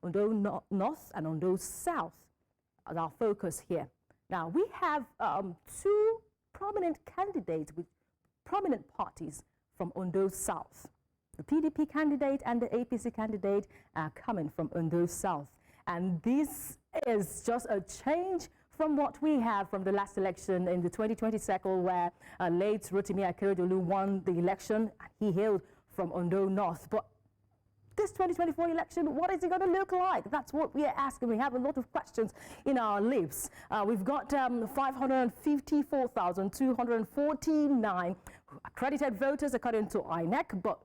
Ondo North and Ondo South as our focus here. Now, we have two prominent candidates with prominent parties from Ondo South. The PDP candidate and the APC candidate are coming from Ondo South. And this is just a change from what we have from the last election in the 2020 cycle, where late Rotimi Akeredolu won the election. He hailed from Ondo North. But this 2024 election, what is it going to look like? That's what we are asking. We have a lot of questions in our lips. We've got 554,249 accredited voters according to INEC, but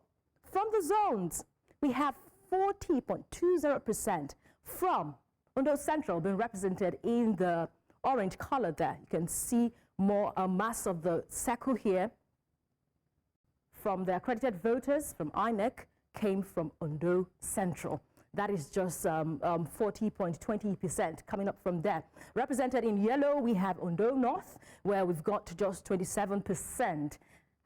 from the zones, we have 40.20% from Ondo Central being represented in the orange color there. You can see more a mass of the circle here from the accredited voters from INEC came from Ondo Central. That is just 40.20% coming up from there. Represented in yellow, we have Ondo North, where we've got just 27%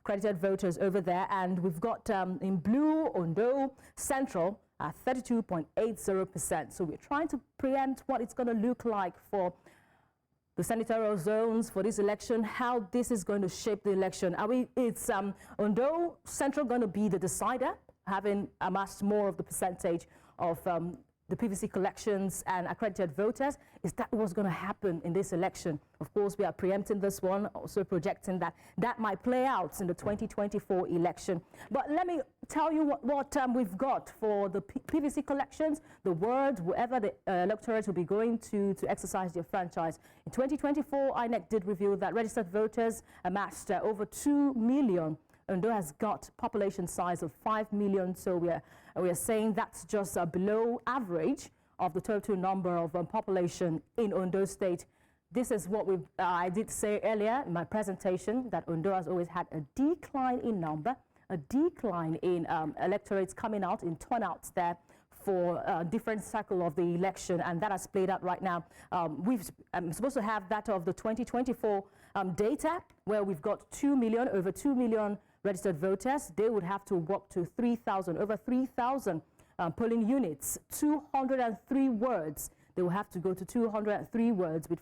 accredited voters over there. And we've got in blue, Ondo Central at 32.80%. So we're trying to preempt what it's going to look like for the senatorial zones for this election, how this is going to shape the election. It's Ondo Central going to be the decider, having amassed more of the percentage of the PVC collections and accredited voters? Is that what's going to happen in this election? Of course, we are preempting this one, also projecting that that might play out in the 2024 election. But let me tell you what we've got for the PVC collections, the words, wherever the electorate will be going to exercise their franchise. In 2024, INEC did reveal that registered voters amassed over 2 million. Ondo has got population size of 5 million, so we are saying that's just below average of the total number of population in Ondo State. This is what I did say earlier in my presentation, that Ondo has always had a decline in number, a decline in electorates coming out in turnouts there for a different cycle of the election, and that has played out right now. I'm supposed to have that of the 2024 data, where we've got over 2 million registered voters. They would have to walk to 3,000, over 3,000 polling units, 203 words. They will have to go to 203 words with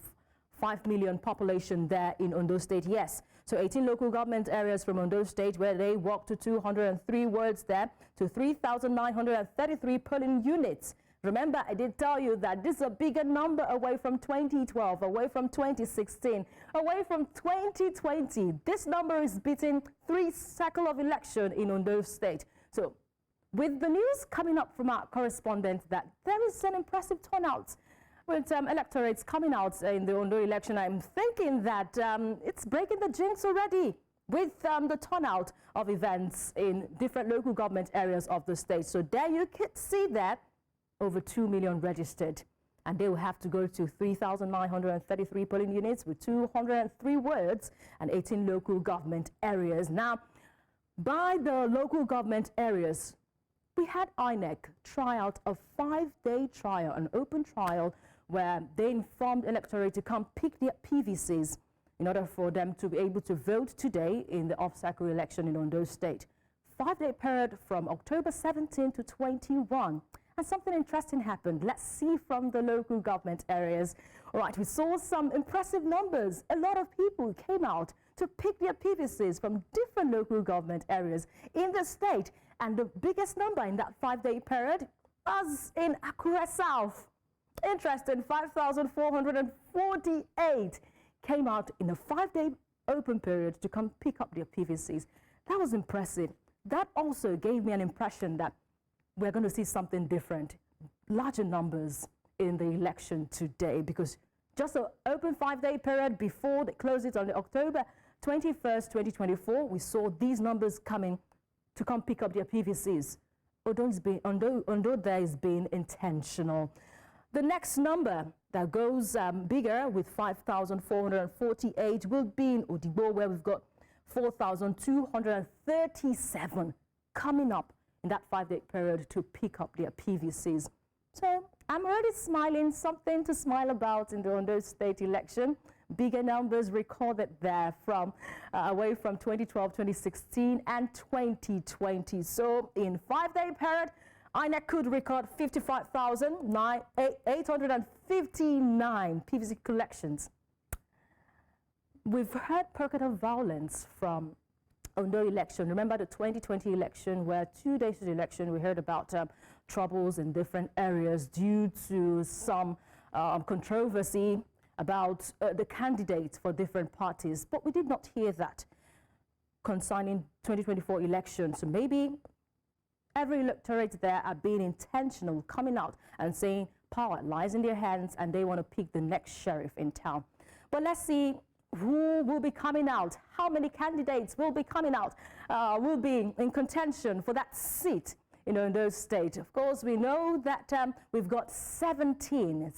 5 million population there in Ondo State. Yes, so 18 local government areas from Ondo State where they walk to 203 words there to 3,933 polling units. Remember, I did tell you that this is a bigger number away from 2012, away from 2016, away from 2020. This number is beating 3 cycles of election in Ondo State. So with the news coming up from our correspondent that there is an impressive turnout with electorates coming out in the Ondo election, I'm thinking that it's breaking the jinx already with the turnout of events in different local government areas of the state. So there you can see that over 2 million registered, and they will have to go to 3,933 polling units with 203 words and 18 local government areas. Now, by the local government areas, we had INEC try out a 5-day trial, an open trial, where they informed electorate to come pick their PVCs in order for them to be able to vote today in the off-cycle election in Ondo State. 5-day period from October 17 to 21. And something interesting happened. Let's see from the local government areas. All right, we saw some impressive numbers. A lot of people came out to pick their PVCs from different local government areas in the state. And the biggest number in that 5-day period was in Akure South. Interesting, 5,448 came out in a 5-day open period to come pick up their PVCs. That was impressive. That also gave me an impression that we're going to see something different, larger numbers in the election today, because just an open 5-day period before they close it on the October 21st, 2024, we saw these numbers coming to come pick up their PVCs. Ondo there is being intentional. The next number that goes bigger with 5,448 will be in Odigbo, where we've got 4,237 coming up in that 5-day period to pick up their PVCs. So I'm already smiling, something to smile about in the Ondo State election. Bigger numbers recorded there from away from 2012, 2016, and 2020. So in 5-day period, INEC could record 55,859 PVC collections. We've heard pocket of violence from Ondo election. Remember the 2020 election, where 2 days to the election we heard about troubles in different areas due to some controversy about the candidates for different parties. But we did not hear that concerning 2024 elections. So maybe every electorate there are being intentional, coming out and saying power lies in their hands and they want to pick the next sheriff in town. But let's see who will be coming out, how many candidates will be coming out, will be in contention for that seat in Ondo State. Of course, we know that we've got 17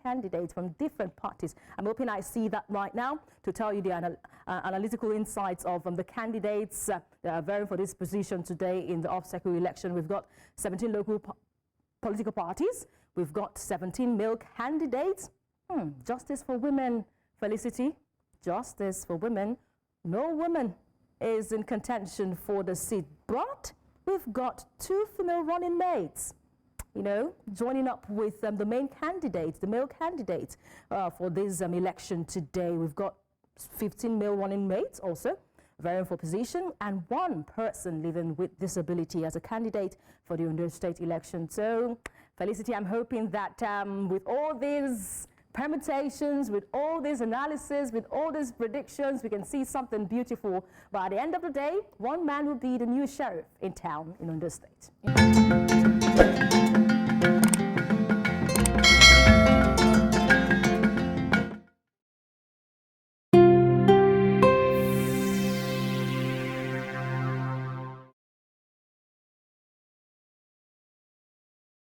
candidates from different parties. I'm hoping I see that right now to tell you the analytical insights of the candidates that are vying for this position today in the off-cycle election. We've got 17 local political parties. We've got 17 male candidates. Justice for women, Felicity. Justice for women. No woman is in contention for the seat, but we've got 2 female running mates, you know, joining up with the main candidates, the male candidates for this election today. We've got 15 male running mates also vying for position, and 1 person living with disability as a candidate for the Ondo State election. So, Felicity, I'm hoping that with all these permutations, with all this analysis, with all these predictions, we can see something beautiful. But at the end of the day, 1 man will be the new sheriff in town in Ondo State.